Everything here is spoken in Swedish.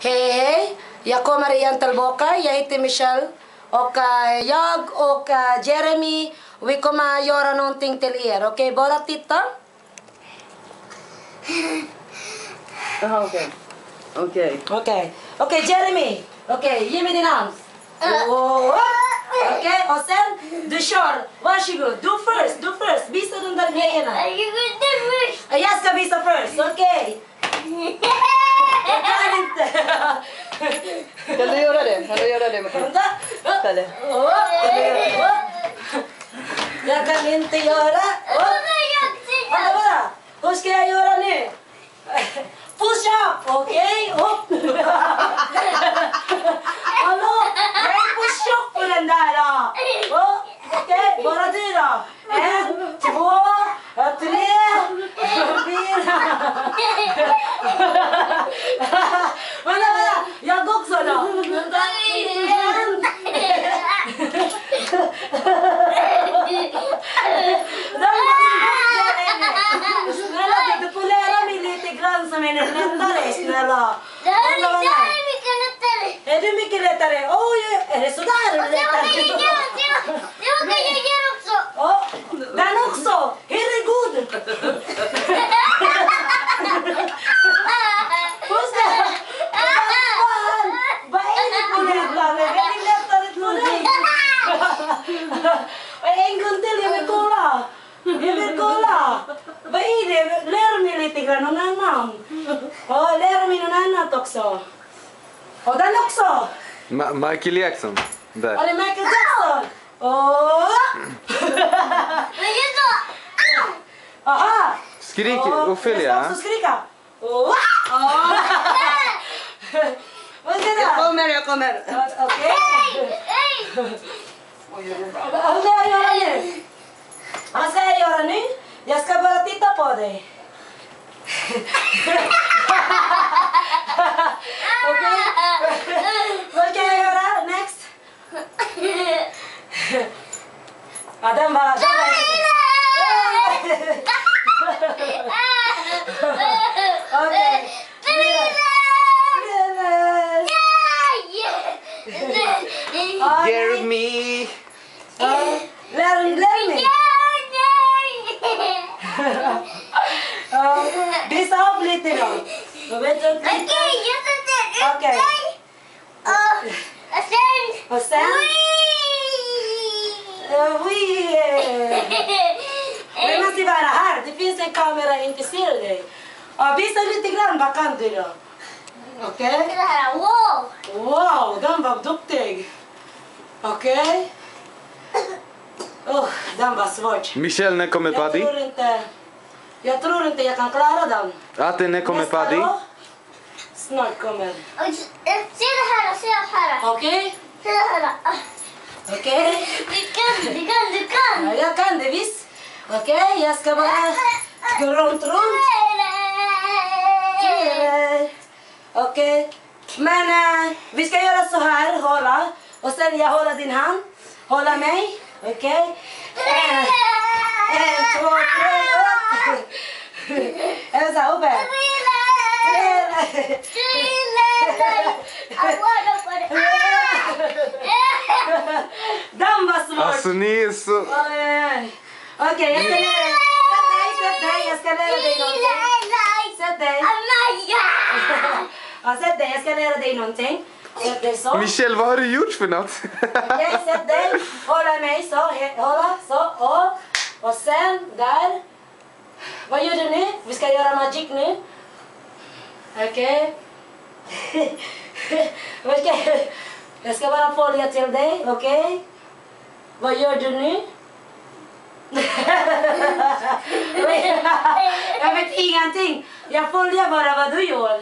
Hej, jag kommer igen tillbaka. Jag heter Michelle. Och jag och Jeremy, vi kommer göra någonting till er. Okej, bara titta. Okej, Jeremy. Okej, ge mig din hand. Okej, och sen du kör. Varsågod. Du först. Visa de där grejerna. Jag ska visa först, okej. Jag kan inte. Kan du göra det? Kan du göra det med Kalle? Jag kan inte göra. Hur ska jag göra nu? Push up, okej? Hallå? Jag är push up på den där då. Okej, bara du då. 1, 2, 3, 4. Vänta. Jag också då. Snälla, du får lära mig lite grann som är lättare, snälla. Det är mycket lättare. Är det mycket lättare? Oj, är det sådär lättare? Jag kan göra också. Den också? Herregud! Vad är det på lättare? Det är väldigt lättare för dig. En gång till, jag vill kolla. Vad är det? Lär mig lite grann någon annan. Lär mig någon annat också. Och den också. Michael Jackson. Där. Är det Michael Jackson? Aha. Skrik, Ophelia. Jag ska också skrika. Vad är det där? Jag kommer. Okej. Vad ska jag göra nu? Jag ska bara titta på dig. Okej. Vad ska jag göra next? Ja, den var... Okej. Jeremy. Lär mig. Visa upp lite då. Okej. Och sen? Vi måste vara här. Det finns en kamera inte ser dig. Visa lite grann. Vad kan du då? Okej. Wow, den var duktig. Okej. Den var svårt. Michelle, när kommer Paddy? Jag tror inte jag kan klara den. Ate, när kommer Paddy? Snart kommer. Se det här. Okej? Se det här. Okej? Du kan. Ja, jag kan det visst. Okej, jag ska bara gå runt. Okej. Men vi ska göra så här, hålla. Och sen jag håller din hand. Hålla mig. Okej? 1, 2, 3. Är så uppe? Den var svår. Alltså ni är så... Okej, jag ska lära dig. Sätt dig. Jag ska lära dig någonting. Sätt dig. Sätt dig, jag ska lära dig någonting. Sätt dig så. Michelle, vad har du gjort för något? Okej, sätt dig. Hålla mig så. Hålla så. Och sen där. Vad gör du nu? Vi ska göra magic nu. Okej. Jag ska bara följa till dig, okej? Vad gör du nu? Jag vet ingenting. Jag följer bara vad du gör.